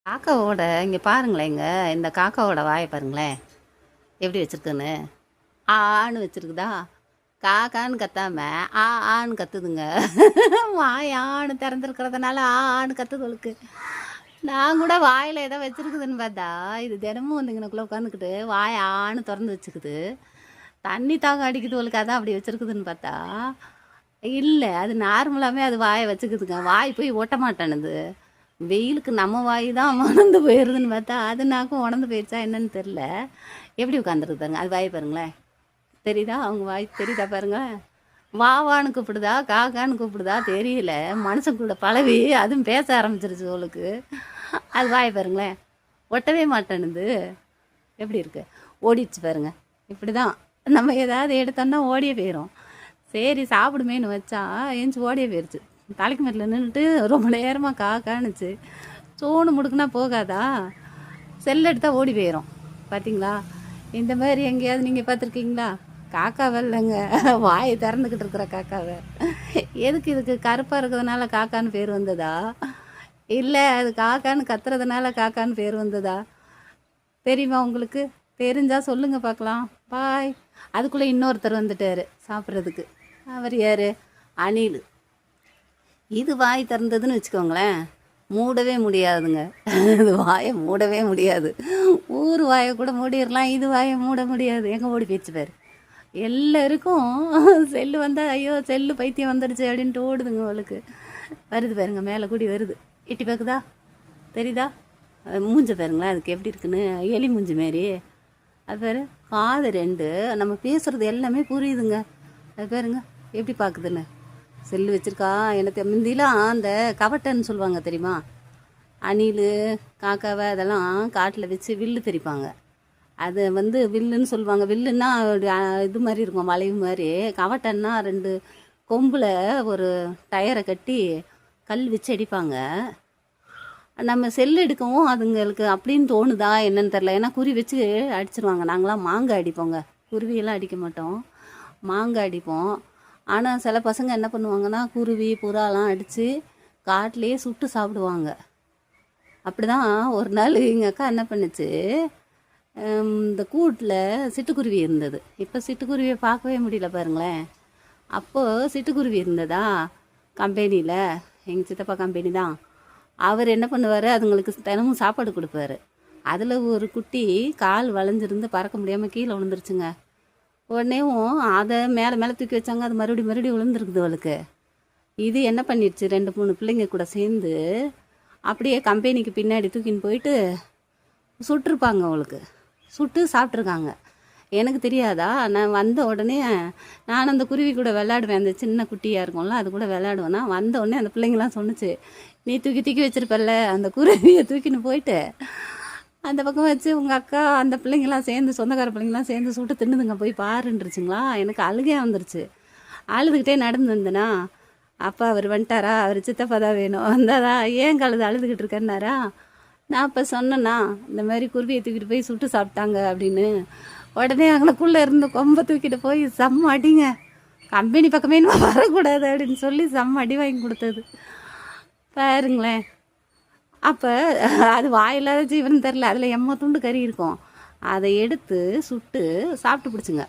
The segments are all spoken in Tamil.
காக்காவோட இங்கே பாருங்களேங்க, இந்த காக்காவோட வாயை பாருங்களேன் எப்படி வச்சுருக்குன்னு. ஆன்னு வச்சுருக்குதா, காக்கான்னு கத்தாம ஆன்னு கத்துதுங்க. வாய் ஆன்னு திறந்துருக்கிறதுனால ஆன்னு கத்துதுகளுக்கு. நான் கூட வாயில் ஏதோ வச்சுருக்குதுன்னு பார்த்தா இது தினமும் வந்து இங்கனக்குள்ளே உட்காந்துக்கிட்டு வாய் ஆன்னு திறந்து வச்சுக்குது. தண்ணி தாகம் அடிக்குதுகளுக்கு, அதான் அப்படி வச்சுருக்குதுன்னு பார்த்தா இல்லை, அது நார்மலாகவே அது வாயை வச்சுக்குதுங்க. வாய் போய் ஒட்ட மாட்டேனுது. வெயிலுக்கு நம்ம வாய் தான் உணர்ந்து போயிடுதுன்னு பார்த்தா அது நாக்கும் உணர்ந்து போயிடுச்சா என்னன்னு தெரில. எப்படி உட்காந்துருக்குதாங்க அது வாய் பாருங்களேன். தெரியுதா அவங்க வாய் தெரியுதா பாருங்க. வாவான்னு கூப்பிடுதா காக்கான்னு கூப்பிடுதா தெரியல. மனுஷன் கூட பழவி அதுவும் பேச ஆரம்பிச்சிருச்சு அவளுக்கு. அது வாய் பாருங்களேன், ஒட்டவே மாட்டேனுது. எப்படி இருக்கு, ஓடிடுச்சு பாருங்க. இப்படி தான் நம்ம ஏதாவது எடுத்தோன்னா ஓடியே போயிடும். சரி சாப்பிடுமேன்னு வச்சா ஏஞ்சி ஓடியே போயிடுச்சு. தலைக்கு மேட்டில் நின்றுட்டு ரொம்ப நேரமாக காக்கானுச்சு. சோனு முடுக்குனா போகாதா, செல் எடுத்தால் ஓடி போயிடும். பார்த்தீங்களா, இந்த மாதிரி எங்கேயாவது நீங்கள் பார்த்துருக்கீங்களா? காக்காவை இல்லைங்க, வாயை திறந்துக்கிட்டு இருக்கிற காக்காவை. எதுக்கு இதுக்கு கருப்பாக இருக்கிறதுனால காக்கான்னு பேர் வந்ததா, இல்லை அது காக்கான்னு கத்துறதுனால காக்கான்னு பேர் வந்ததா தெரியுமா உங்களுக்கு? தெரிஞ்சால் சொல்லுங்கள் பார்க்கலாம். பாய். அதுக்குள்ளே இன்னொருத்தர் வந்துட்டார் சாப்பிட்றதுக்கு. அவர் யார்? அணில். இது வாய் திறந்ததுன்னு வச்சுக்கோங்களேன், மூடவே முடியாதுங்க. இது வாயை மூடவே முடியாது. ஊர் வாயை கூட மூடிடலாம், இது வாயை மூட முடியாது. எங்கே ஓடி போயிடுச்சு பாரு. எல்லாருக்கும் செல்லு வந்தால் ஐயோ செல்லு பைத்தியம் வந்துடுச்சு அப்படின்ட்டு ஓடுதுங்க அவளுக்கு. வருது பாருங்க, மேலே கூடி வருது. எட்டி பார்க்குதா, தெரியுதா? மூஞ்ச பாருங்களேன் அதுக்கு எப்படி இருக்குன்னு, எலி மூஞ்சி மாரி. அது பாரு, காது ரெண்டு, நம்ம பேசுகிறது எல்லாமே புரியுதுங்க. அது பாருங்க எப்படி பார்க்குதுன்னு. செல்லு வச்சுருக்கா. எனக்கு முந்திலாம் அந்த கவட்டைன்னு சொல்லுவாங்க தெரியுமா, அணில் காக்காவை அதெல்லாம் காட்டில் வச்சு வில்லு தெரிப்பாங்க. அது வந்து வில்லுன்னு சொல்லுவாங்க. வில்லுன்னா இது மாதிரி இருக்கும், வளைவு மாதிரி. கவட்டைன்னா ரெண்டு கொம்பில் ஒரு டயரை கட்டி கல் வச்சு அடிப்பாங்க. நம்ம செல் எடுக்கவும் அதுங்களுக்கு அப்படின்னு தோணுதா என்னன்னு தெரில. ஏன்னா குறி வச்சு அடிச்சிருவாங்க. நாங்களாம் மாங்காய் அடிப்போங்க, குருவியெல்லாம் அடிக்க மாட்டோம், மாங்காய் அடிப்போம். ஆனால் சில பசங்க என்ன பண்ணுவாங்கன்னா குருவி புறாலாம் அடித்து காட்டிலேயே சுட்டு சாப்பிடுவாங்க. அப்படி தான் ஒரு நாள் எங்கள் அக்கா என்ன பண்ணுச்சு, இந்த கூட்டில் சிட்டுக்குருவி இருந்தது. இப்போ சிட்டுக்குருவியை பார்க்கவே முடியல பாருங்களேன். அப்போது சிட்டுக்குருவி இருந்ததா கம்பெனியில், எங்கள் சித்தப்பா கம்பெனி தான். அவர் என்ன பண்ணுவார், அதுங்களுக்கு தினமும் சாப்பாடு கொடுப்பாரு. அதில் ஒரு குட்டி கால் வளைஞ்சிருந்து பறக்க முடியாமல் கீழே விழுந்துருச்சுங்க. உடனேவும் அதை மேலே மேலே தூக்கி வச்சாங்க, அது மறுபடியும் விழுந்துருக்குது அவளுக்கு. இது என்ன பண்ணிடுச்சு, 2-3 பிள்ளைங்க கூட சேர்ந்து அப்படியே கம்பெனிக்கு பின்னாடி தூக்கின்னு போயிட்டு சுட்டிருப்பாங்க. அவளுக்கு சுட்டு சாப்பிட்ருக்காங்க. எனக்கு தெரியாதா, நான் வந்த உடனே நான் அந்த குருவி கூட விளையாடுவேன். அந்த சின்ன குட்டியாக இருக்கும்ல அது கூட விளையாடுவேன்னா, வந்த உடனே அந்த பிள்ளைங்களாம் சொன்னிச்சு, நீ தூக்கி வச்சிருப்பல்ல அந்த குருவியை தூக்கின்னு போயிட்டு அந்த பக்கம் வச்சு உங்கள் அக்கா அந்த பிள்ளைங்களாம் சேர்ந்து சொந்தக்கார பிள்ளைங்களாம் சேர்ந்து சுட்டு தின்னுதுங்க, போய் பாருன்றுச்சுங்களா. எனக்கு அழுகே வந்துருச்சு. அழுதுகிட்டே நடந்து வந்தேனா. அப்பா அவர் வந்துட்டாரா, அவர் சித்தப்பா தான் வேணும் வந்தாரா, ஏன் கழுது அழுதுகிட்டு இருக்கேன்னாரா. நான் அப்போ சொன்னேன்னா இந்த மாதிரி குருவியை தூக்கிட்டு போய் சுட்டு சாப்பிட்டாங்க அப்படின்னு. உடனே அங்களுக்குள்ளே இருந்து கொம்பை தூக்கிட்டு போய் செம்ம அடிங்க, கம்பெனி பக்கமே இன்னும் வரக்கூடாது அப்படின்னு சொல்லி செம்ம அடி வாங்கி கொடுத்தது பாருங்களேன். அப்போ அது வாயில்லாத ஜீவன் தெரில, அதில் எம்ம துண்டு கறி இருக்கும். அதை எடுத்து சுட்டு சாப்பிட்டு பிடிச்சுங்க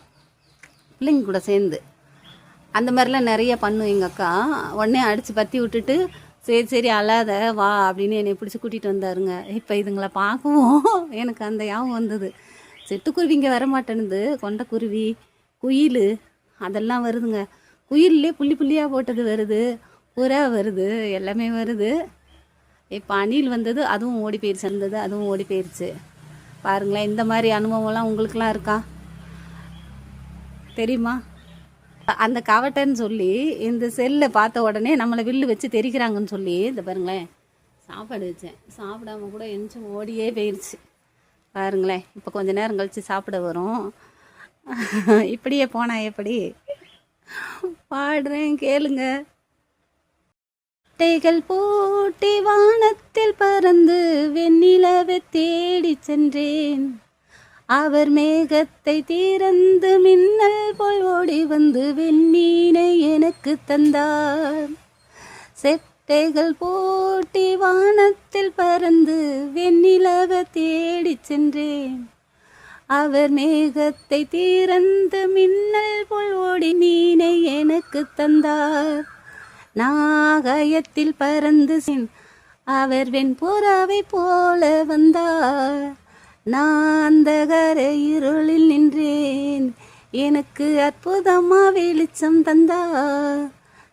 பிள்ளைங்க கூட சேர்ந்து. அந்த மாதிரிலாம் நிறைய பண்ணும் எங்கள் அக்கா. உடனே அடித்து பற்றி விட்டுட்டு சரி அழாத வா அப்படின்னு என்னை பிடிச்சி கூட்டிகிட்டு வந்தாருங்க. இப்போ இதுங்களை பார்க்கவும் எனக்கு அந்த யாவும் வந்தது. சிட்டுக்குருவி இங்கே வர மாட்டேனுது, கொண்டைக்குருவி குயில் அதெல்லாம் வருதுங்க. குயிலே புள்ளி புள்ளியாக போட்டது வருது, புறா வருது, எல்லாமே வருது. இப்போ அணில் வந்தது, அதுவும் ஓடி போயிடுச்சு. இருந்தது அதுவும் ஓடி போயிடுச்சு. பாருங்களேன், இந்த மாதிரி அனுபவம்லாம் உங்களுக்கெல்லாம் இருக்கா தெரியுமா? அந்த கவட்டைன்னு சொல்லி இந்த செல்லை பார்த்த உடனே நம்மளை வில்லு வச்சு தெரிக்கிறாங்கன்னு சொல்லி இந்த பாருங்களேன் சாப்பாடு வச்சேன், சாப்பிடாம கூட எந்திச்சு ஓடியே போயிடுச்சு. பாருங்களேன், இப்போ கொஞ்ச நேரம் கழித்து சாப்பிட வரும். இப்படியே போனா எப்படி? பாடுறேன் கேளுங்க. கைகள் பூட்டி வானத்தில் பறந்து வெண்ணிலவை தேடி சென்றேன். அவர் மேகத்தை திறந்து மின்னல் போல் ஓடி வந்து வெண்மீனை எனக்கு தந்தார். ரெட்டைகள் போட்டி வானத்தில் பறந்து வெண்ணிலவ தேடிச் சென்றேன். அவர் மேகத்தை திறந்து மின்னல் போல் ஓடி மீனை எனக்கு தந்தார். நாகாயத்தில் பறந்து அவர் வெண்புறாவை போல வந்தார். நான் அந்தகார இருளில் நின்றேன், எனக்கு அற்புதமா வெளிச்சம் தந்தார்.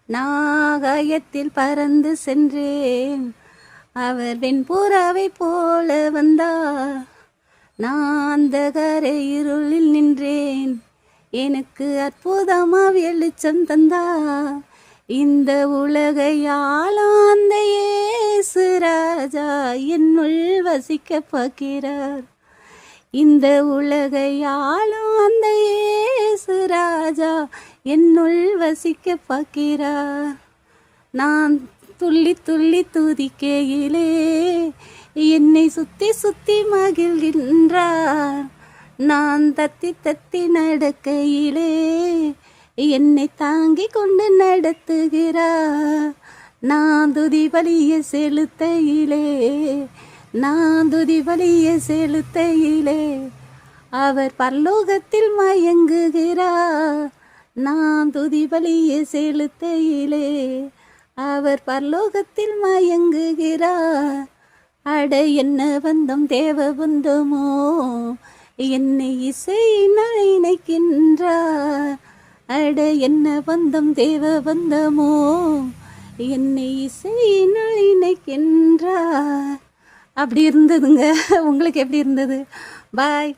நாகாயத்தில் பறந்து சென்றேன், அவர் வெண்புறாவை போல வந்தார். நான் அந்தகார இருளில் நின்றேன், எனக்கு அற்புதமா வெளிச்சம் தந்தார். இந்த உலகை ஆளாந்த இயேசு ராஜா என்னுள் வசிக்க பார்க்கிறார். இந்த உலகை ஆளாந்த இயேசு ராஜா என்னுள் வசிக்க பார்க்கிறார். நான் துள்ளி துள்ளி துதிக்கையிலே என்னை சுத்தி சுத்தி மகிழ்கின்றார். நான் தத்தி தத்தி நடக்கையிலே என்னை தாங்கி கொண்டு நடத்துகிறார். நான் துதி பலிய செலுத்தையிலே, நான் துதி பலிய செலுத்தையிலே அவர் பரலோகத்தில் மயங்குகிறார். நான் துதி பலிய செலுத்தையிலே அவர் பரலோகத்தில் மயங்குகிறார். அட என்ன பந்தம் தேவ பந்தமோ, என்னை இசையினால் இணைக்கின்றார். அட என்ன பந்தம் தேவ பந்தமோ, என்னை இசையினால் இணைக்கின்றார். அப்படி இருந்ததுங்க. உங்களுக்கு எப்படி இருந்தது? பாய்.